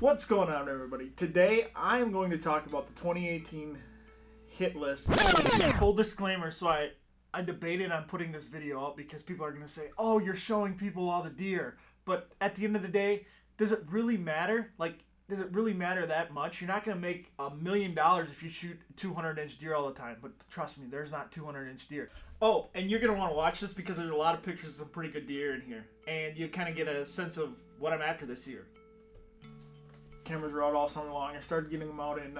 What's going on, everybody? Today I am going to talk about the 2018 hit list. Full disclaimer, so I debated on putting this video out because people are going to say, oh, you're showing people all the deer. But at the end of the day, does it really matter? Does it really matter that much? You're not going to make $1 million if you shoot 200-inch deer all the time. But trust me, there's not 200-inch deer. Oh, and you're going to want to watch this because there's a lot of pictures of some pretty good deer in here. And you kind of get a sense of what I'm after this year. Cameras were out all summer long. I started getting them out in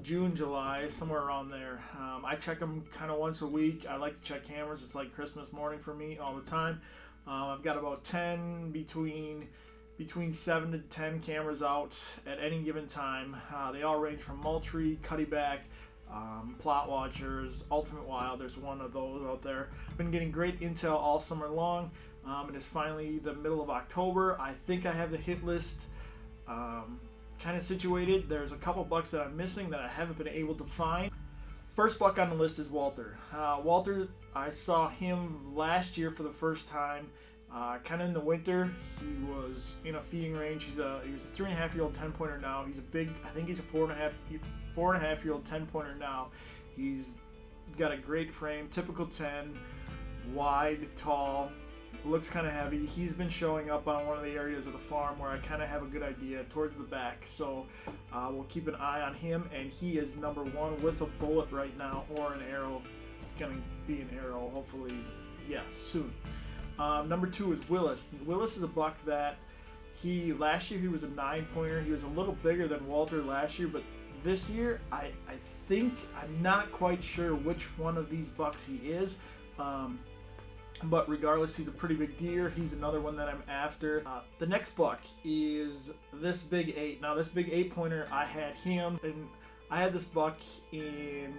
June, July, somewhere around there. I check them kind of once a week. I like to check cameras. It's like Christmas morning for me all the time. I've got about 10, between 7 to 10 cameras out at any given time. They all range from Moultrie, Cuddyback, Plot Watchers, Ultimate Wild. There's one of those out there. I've been getting great intel all summer long. It is finally the middle of October. I think I have the hit list kind of situated. There's a couple bucks that I'm missing that I haven't been able to find. First buck on the list is Walter. Walter, I saw him last year for the first time, kind of in the winter. He was in a feeding range. He was a 3.5-year-old 10-pointer now. He's a big, I think he's a 4.5-year-old 10-pointer now. He's got a great frame, typical 10, wide, tall. Looks kind of heavy. He's been showing up on one of the areas of the farm where I kind of have a good idea towards the back, so we'll keep an eye on him. And he is number one with a bullet right now, or an arrow. It's gonna be an arrow, hopefully, yeah, soon. Number two is Willis. Willis is a buck that last year he was a 9-pointer. He was a little bigger than Walter last year, but this year I think, I'm not quite sure which one of these bucks he is. But regardless, he's a pretty big deer. He's another one that I'm after. The next buck is this big 8. Now, this big 8-pointer, I had him, and I had this buck in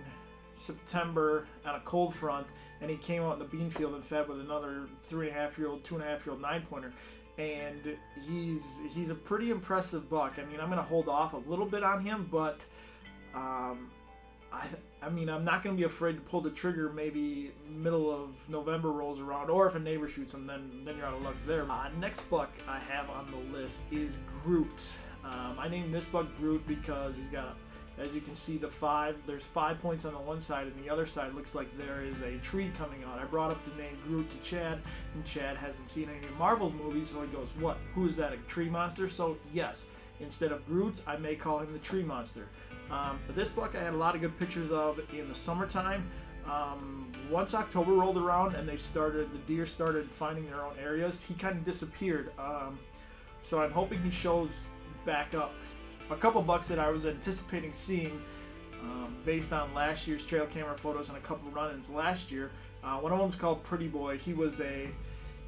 September on a cold front, and he came out in the bean field and fed with another 3.5-year-old, 2.5-year-old 9-pointer. And he's a pretty impressive buck. I mean, I'm going to hold off a little bit on him, but I mean, I'm not going to be afraid to pull the trigger maybe middle of November rolls around, or if a neighbor shoots him, then you're out of luck there. Next buck I have on the list is Groot. I named this buck Groot because he's got, as you can see, there's 5 points on the one side, and the other side looks like there is a tree coming out. I brought up the name Groot to Chad, and Chad hasn't seen any Marvel movies, so he goes, what? Who is that, a tree monster? So yes, instead of Groot, I may call him the tree monster. But this buck I had a lot of good pictures of in the summertime. Once October rolled around and the deer started finding their own areas, he kind of disappeared. So I'm hoping he shows back up. A couple bucks that I was anticipating seeing based on last year's trail camera photos and a couple run-ins last year. One of them's called Pretty Boy. He was a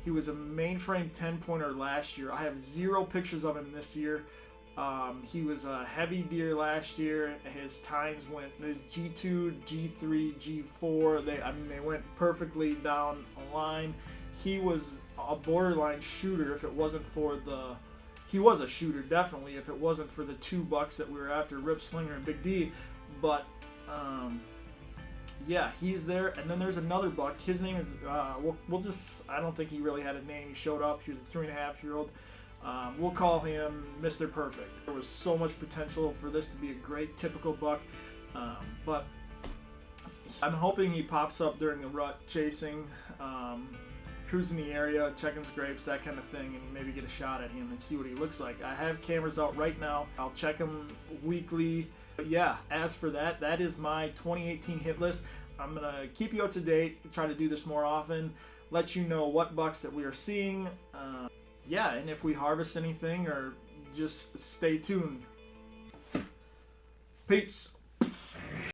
mainframe 10-pointer last year. I have 0 pictures of him this year. He was a heavy deer last year. His times went, there's G2, G3, G4. They went perfectly down a line. He was a borderline shooter if it wasn't for he was a shooter definitely if it wasn't for the 2 bucks that we were after, Rip Slinger and Big D. But yeah, he's there. And then there's another buck. His name is I don't think he really had a name. He showed up. He was a 3.5-year-old. We'll call him Mr. Perfect. There was so much potential for this to be a great typical buck, but I'm hoping he pops up during the rut, chasing, cruising the area, checking scrapes, that kind of thing, and maybe get a shot at him and see what he looks like. I have cameras out right now. I'll check him weekly. But yeah, as for that is my 2018 hit list. I'm going to keep you up to date, try to do this more often, let you know what bucks that we are seeing. Yeah, and if we harvest anything, or just stay tuned. Peace.